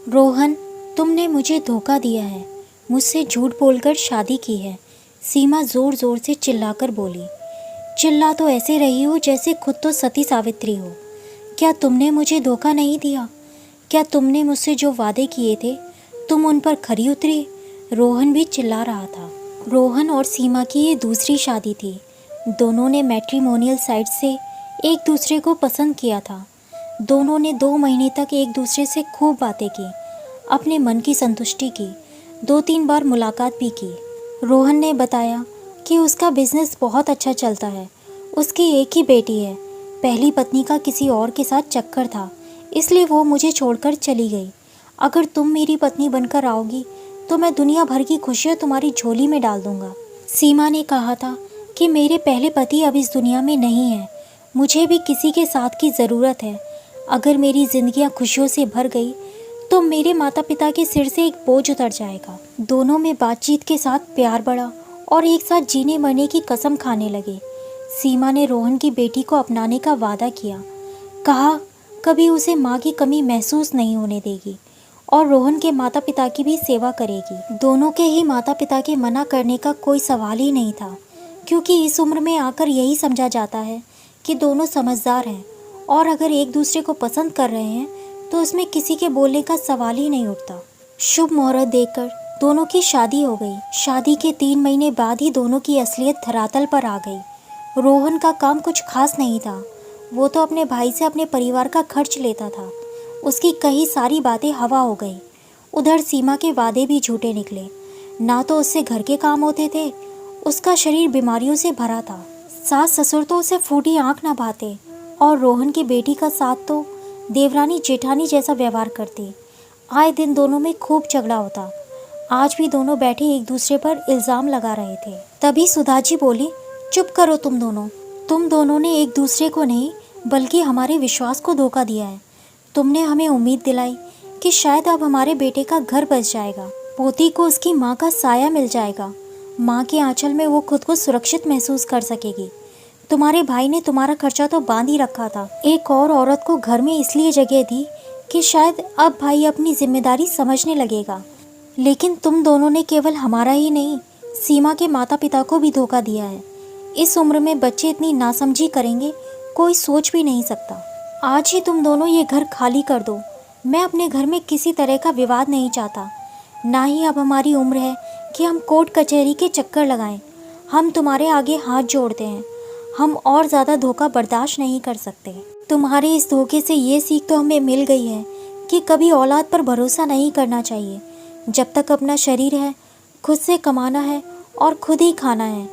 रोहन, तुमने मुझे धोखा दिया है, मुझसे झूठ बोलकर शादी की है। सीमा ज़ोर ज़ोर से चिल्लाकर बोली। चिल्ला तो ऐसे रही हो जैसे खुद तो सती सावित्री हो। क्या तुमने मुझे धोखा नहीं दिया? क्या तुमने मुझसे जो वादे किए थे तुम उन पर खरी उतरी? रोहन भी चिल्ला रहा था। रोहन और सीमा की ये दूसरी शादी थी। दोनों ने मैट्रिमोनियल साइट से एक दूसरे को पसंद किया था। दोनों ने 2 महीने तक एक दूसरे से खूब बातें की, अपने मन की संतुष्टि की, 2-3 बार मुलाकात भी की। रोहन ने बताया कि उसका बिजनेस बहुत अच्छा चलता है। उसकी एक ही बेटी है। पहली पत्नी का किसी और के साथ चक्कर था, इसलिए वो मुझे छोड़कर चली गई। अगर तुम मेरी पत्नी बनकर आओगी तो मैं दुनिया भर की खुशियाँ तुम्हारी झोली में डाल दूँगा। सीमा ने कहा था कि मेरे पहले पति अब इस दुनिया में नहीं है, मुझे भी किसी के साथ की ज़रूरत है। अगर मेरी ज़िंदगियाँ खुशियों से भर गई तो मेरे माता पिता के सिर से एक बोझ उतर जाएगा। दोनों में बातचीत के साथ प्यार बढ़ा और एक साथ जीने मरने की कसम खाने लगे। सीमा ने रोहन की बेटी को अपनाने का वादा किया। कहा कभी उसे माँ की कमी महसूस नहीं होने देगी और रोहन के माता पिता की भी सेवा करेगी। दोनों के ही माता पिता के मना करने का कोई सवाल ही नहीं था, क्योंकि इस उम्र में आकर यही समझा जाता है कि दोनों समझदार हैं और अगर एक दूसरे को पसंद कर रहे हैं तो उसमें किसी के बोलने का सवाल ही नहीं उठता। शुभ मुहूर्त देखकर दोनों की शादी हो गई। शादी के 3 महीने बाद ही दोनों की असलियत धरातल पर आ गई। रोहन का काम कुछ खास नहीं था। वो तो अपने भाई से अपने परिवार का खर्च लेता था। उसकी कही सारी बातें हवा हो गई। उधर सीमा के वादे भी झूठे निकले। ना तो उससे घर के काम होते थे, उसका शरीर बीमारियों से भरा था। सास ससुर तो उसे फूटी आंख ना भाते और रोहन की बेटी का साथ तो देवरानी जेठानी जैसा व्यवहार करती। आए दिन दोनों में खूब झगड़ा होता। आज भी दोनों बैठे एक दूसरे पर इल्ज़ाम लगा रहे थे। तभी सुधा जी बोली, चुप करो तुम दोनों। तुम दोनों ने एक दूसरे को नहीं बल्कि हमारे विश्वास को धोखा दिया है। तुमने हमें उम्मीद दिलाई कि शायद अब हमारे बेटे का घर बस जाएगा, पोती को उसकी माँ का साया मिल जाएगा, माँ के आंचल में वो खुद को सुरक्षित महसूस कर सकेगी। तुम्हारे भाई ने तुम्हारा खर्चा तो बांध ही रखा था। एक और औरत को घर में इसलिए जगह दी कि शायद अब भाई अपनी जिम्मेदारी समझने लगेगा। लेकिन तुम दोनों ने केवल हमारा ही नहीं, सीमा के माता पिता को भी धोखा दिया है। इस उम्र में बच्चे इतनी नासमझी करेंगे, कोई सोच भी नहीं सकता। आज ही तुम दोनों ये घर खाली कर दो। मैं अपने घर में किसी तरह का विवाद नहीं चाहता। ना ही अब हमारी उम्र है कि हम कोर्ट कचहरी के चक्कर लगाएं। हम तुम्हारे आगे हाथ जोड़ते हैं। हम और ज़्यादा धोखा बर्दाश्त नहीं कर सकते। तुम्हारे इस धोखे से ये सीख तो हमें मिल गई है कि कभी औलाद पर भरोसा नहीं करना चाहिए। जब तक अपना शरीर है, खुद से कमाना है और खुद ही खाना है,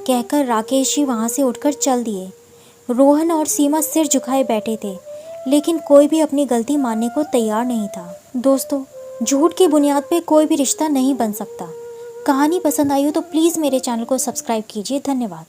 कहकर राकेश जी वहाँ से उठकर चल दिए। रोहन और सीमा सिर झुकाए बैठे थे, लेकिन कोई भी अपनी गलती मानने को तैयार नहीं था। दोस्तों, झूठ की बुनियाद पे कोई भी रिश्ता नहीं बन सकता। कहानी पसंद आई हो तो प्लीज़ मेरे चैनल को सब्सक्राइब कीजिए। धन्यवाद।